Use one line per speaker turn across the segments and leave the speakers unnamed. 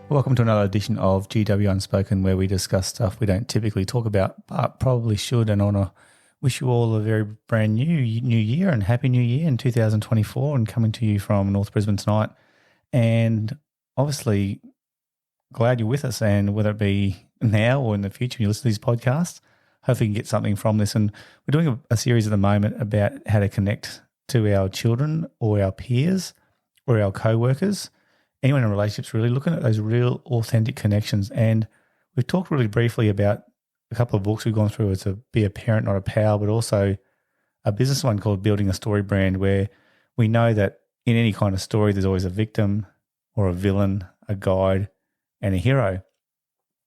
Welcome to another edition of GW Unspoken, where we discuss stuff we don't typically talk about, but probably should. And I want to wish you all a very brand new year and happy new year in 2024, and coming to you from North Brisbane tonight. And obviously, glad you're with us, and whether it be now or in the future, when you listen to these podcasts, hopefully you can get something from this. And we're doing a series at the moment about how to connect to our children or our peers or our co-workers, anyone in relationships, really looking at those real authentic connections. And we've talked really briefly about a couple of books we've gone through. It's Be a Parent, Not a Pal, but also a business one called Building a Story Brand, where we know that in any kind of story, there's always a victim or a villain, a guide, and a hero.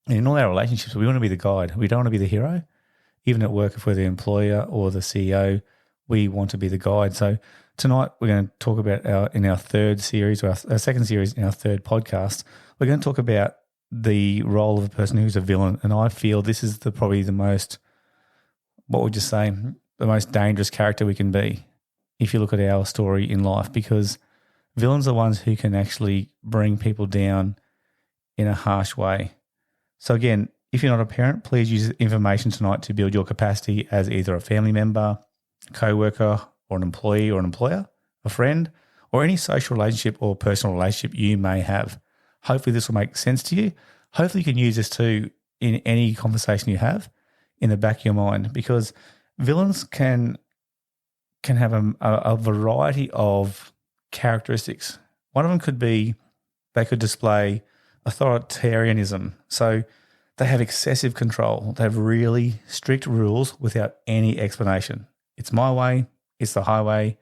And in all our relationships, we want to be the guide. We don't want to be the hero. Even at work, if we're the employer or the CEO, we want to be the guide. So tonight we're going to talk about in our third series, or our second series in our third podcast, we're going to talk about the role of a person who's a villain. And I feel this is probably the most, what would you say, the most dangerous character we can be if you look at our story in life, because villains are ones who can actually bring people down in a harsh way. So again, if you're not a parent, please use information tonight to build your capacity as either a family member, co-worker, or an employee or an employer, a friend, or any social relationship or personal relationship you may have. Hopefully this will make sense to you. Hopefully you can use this too in any conversation you have in the back of your mind, because villains can have a variety of characteristics. One of them could be they could display authoritarianism. So they have excessive control. They have really strict rules without any explanation. It's my way. It's the highway.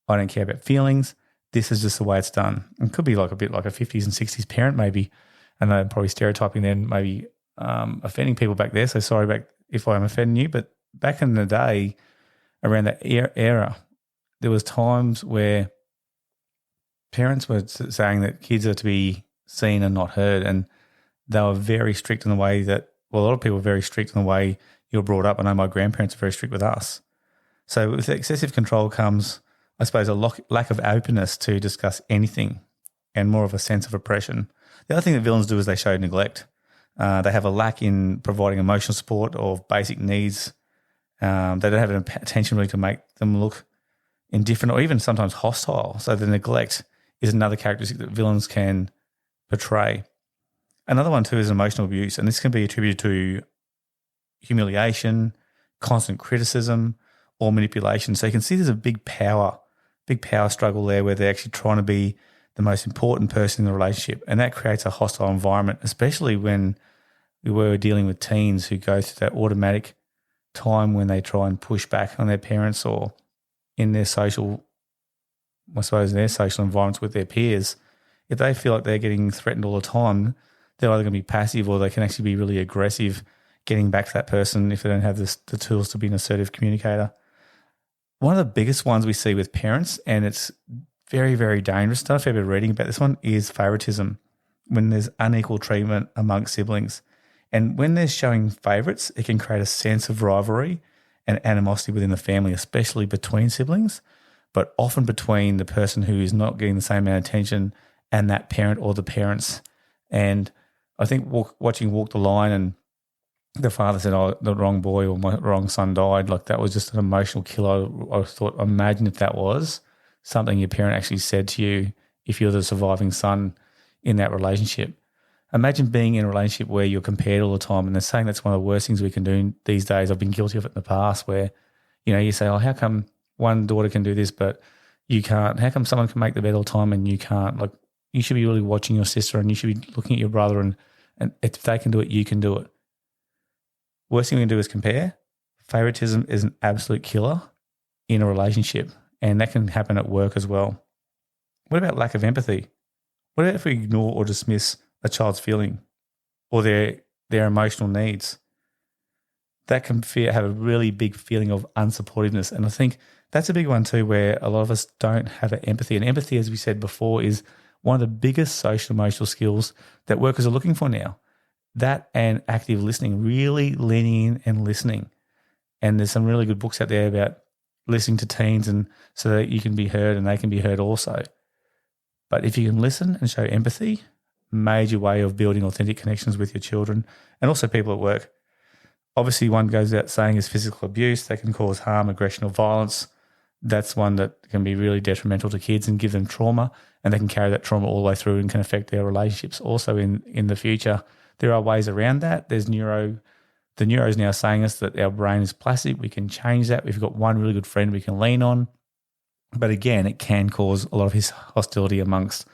I don't care about feelings. This is just the way it's done. It could be like a bit like a 50s and 60s parent maybe, and I'm probably stereotyping then, maybe offending people back there. So sorry back if I'm offending you. But back in the day, around that era, there was times where parents were saying that kids are to be seen and not heard, and they were very strict in the way that, well, a lot of people were very strict in the way you were brought up. I know my grandparents are very strict with us. So with excessive control comes, I suppose, a lack of openness to discuss anything and more of a sense of oppression. The other thing that villains do is they show neglect. They have a lack in providing emotional support or basic needs. They don't have an attention really to make them look indifferent or even sometimes hostile. So the neglect is another characteristic that villains can portray. Another one too is emotional abuse, and this can be attributed to humiliation, constant criticism, or manipulation. So you can see there's a big power struggle there, where they're actually trying to be the most important person in the relationship, and that creates a hostile environment, especially when we were dealing with teens who go through that automatic time when they try and push back on their parents or in their social, I suppose, their social environments with their peers. If they feel like they're getting threatened all the time, they're either going to be passive or they can actually be really aggressive, getting back to that person if they don't have the tools to be an assertive communicator. One of the biggest ones we see with parents, and it's very, very dangerous stuff, I've been reading about this one, is favoritism, when there's unequal treatment amongst siblings. And when they're showing favourites, it can create a sense of rivalry and animosity within the family, especially between siblings, but often between the person who is not getting the same amount of attention and that parent or the parents. And I think watching Walk the Line, and the father said, "Oh, the wrong boy or my wrong son died." Like, that was just an emotional killer. I thought, imagine if that was something your parent actually said to you if you're the surviving son in that relationship. Imagine being in a relationship where you're compared all the time, and they're saying that's one of the worst things we can do these days. I've been guilty of it in the past, where, you say, "Oh, how come one daughter can do this but you can't? How come someone can make the bed all the time and you can't?" Like, you should be really watching your sister, and you should be looking at your brother, and if they can do it, you can do it. Worst thing we can do is compare. Favoritism is an absolute killer in a relationship, and that can happen at work as well. What about lack of empathy? What about if we ignore or dismiss a child's feeling or their emotional needs? That can have a really big feeling of unsupportiveness. And I think that's a big one too, where a lot of us don't have empathy. And empathy, as we said before, is one of the biggest social emotional skills that workers are looking for now. That and active listening, really leaning in and listening. And there's some really good books out there about listening to teens, and so that you can be heard and they can be heard also. But if you can listen and show empathy, major way of building authentic connections with your children and also people at work. Obviously, one goes out saying is physical abuse. That can cause harm, aggression, or violence. That's one that can be really detrimental to kids and give them trauma, and they can carry that trauma all the way through and can affect their relationships also in the future. There are ways around that. There's the neuro is now saying us that our brain is plastic. We can change that. We've got one really good friend we can lean on. But again, it can cause a lot of his hostility amongst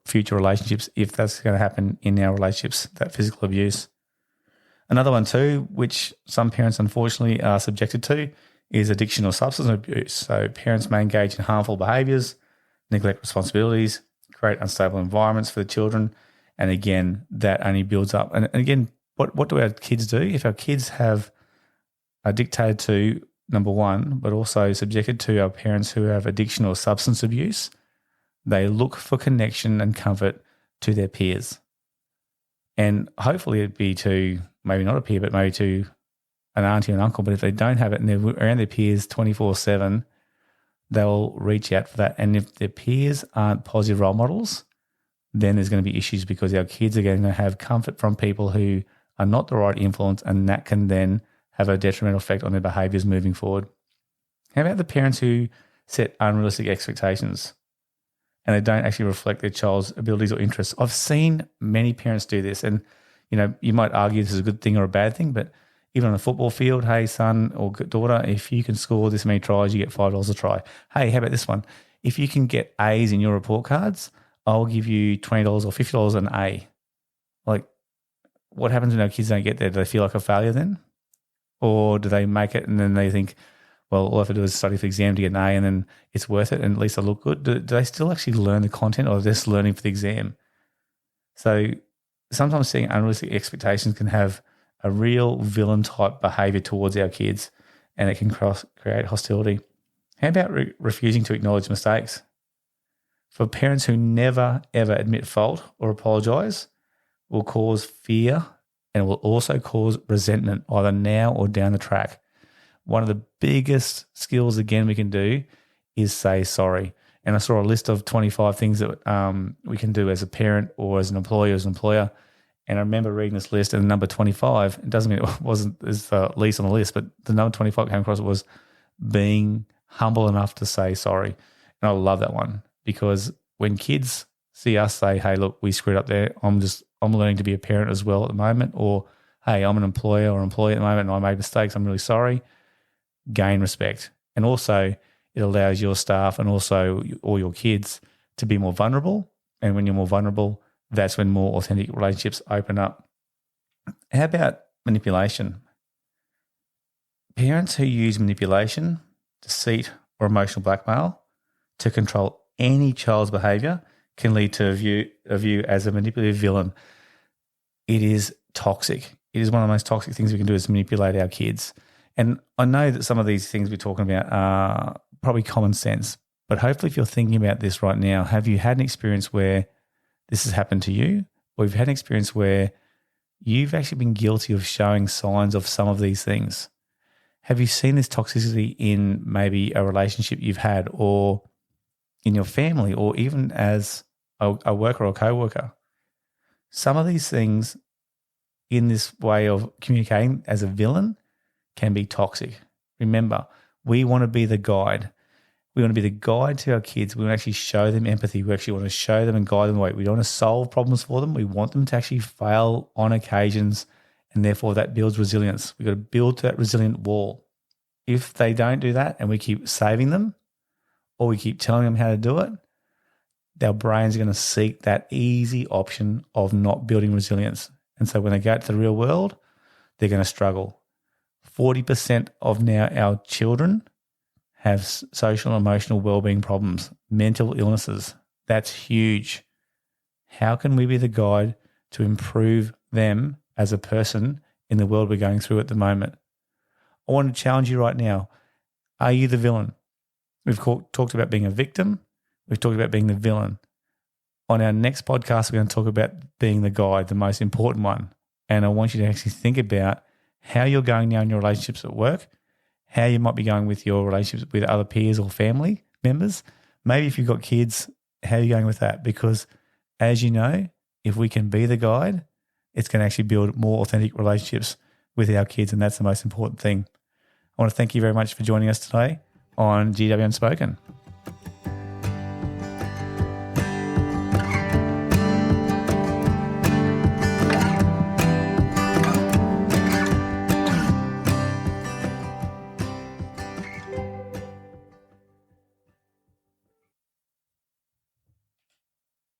future relationships if that's going to happen in our relationships, that physical abuse. Another one too, which some parents unfortunately are subjected to, is addiction or substance abuse. So parents may engage in harmful behaviours, neglect responsibilities, create unstable environments for the children. And again, that only builds up. And again, what do our kids do? If our kids are dictated to, number one, but also subjected to our parents who have addiction or substance abuse, they look for connection and comfort to their peers. And hopefully it'd be to, maybe not a peer, but maybe to an auntie and uncle. But if they don't have it and they're around their peers 24/7, they'll reach out for that. And if their peers aren't positive role models, then there's going to be issues because our kids are going to have comfort from people who are not the right influence, and that can then have a detrimental effect on their behaviours moving forward. How about the parents who set unrealistic expectations and they don't actually reflect their child's abilities or interests? I've seen many parents do this, and you might argue this is a good thing or a bad thing, but even on a football field, hey, son or daughter, if you can score this many tries, you get $5 a try. Hey, how about this one? If you can get A's in your report cards, I'll give you $20 or $50 an A. Like, what happens when our kids don't get there? Do they feel like a failure then? Or do they make it and then they think, well, all I have to do is study for the exam to get an A and then it's worth it and at least I look good? Do they still actually learn the content, or are they just learning for the exam? So sometimes setting unrealistic expectations can have a real villain type behaviour towards our kids, and it can create hostility. How about refusing to acknowledge mistakes? For parents who never, ever admit fault or apologise, will cause fear and will also cause resentment either now or down the track. One of the biggest skills, again, we can do is say sorry. And I saw a list of 25 things that we can do as a parent or as an employee or as an employer. And I remember reading this list, and the number 25, it doesn't mean it wasn't least on the list, but the number 25 came across was being humble enough to say sorry. And I love that one, because when kids see us say, hey, look, we screwed up there, I'm learning to be a parent as well at the moment, or hey, I'm an employer or employee at the moment and I made mistakes, I'm really sorry, gain respect. And also it allows your staff and also all your kids to be more vulnerable. And when you're more vulnerable, that's when more authentic relationships open up. How about manipulation? Parents who use manipulation, deceit, or emotional blackmail to control any child's behaviour can lead to a view as a manipulative villain. It is toxic. It is one of the most toxic things we can do, is manipulate our kids. And I know that some of these things we're talking about are probably common sense, but hopefully if you're thinking about this right now, have you had an experience where this has happened to you, or you've had an experience where you've actually been guilty of showing signs of some of these things? Have you seen this toxicity in maybe a relationship you've had, or in your family, or even as a worker or a co-worker? Some of these things in this way of communicating as a villain can be toxic. Remember, we want to be the guide. We want to be the guide to our kids. We want to actually show them empathy. We actually want to show them and guide them the way. We don't want to solve problems for them. We want them to actually fail on occasions, and therefore that builds resilience. We've got to build that resilient wall. If they don't do that and we keep saving them, or we keep telling them how to do it, their brains are going to seek that easy option of not building resilience. And so when they go out to the real world, they're going to struggle. 40% of now our children have social and emotional wellbeing problems, mental illnesses. That's huge. How can we be the guide to improve them as a person in the world we're going through at the moment? I want to challenge you right now. Are you the villain? We've talked about being a victim. We've talked about being the villain. On our next podcast, we're going to talk about being the guide, the most important one. And I want you to actually think about how you're going now in your relationships at work, how you might be going with your relationships with other peers or family members. Maybe if you've got kids, how are you going with that? Because as you know, if we can be the guide, it's going to actually build more authentic relationships with our kids, and that's the most important thing. I want to thank you very much for joining us today on GW Unspoken.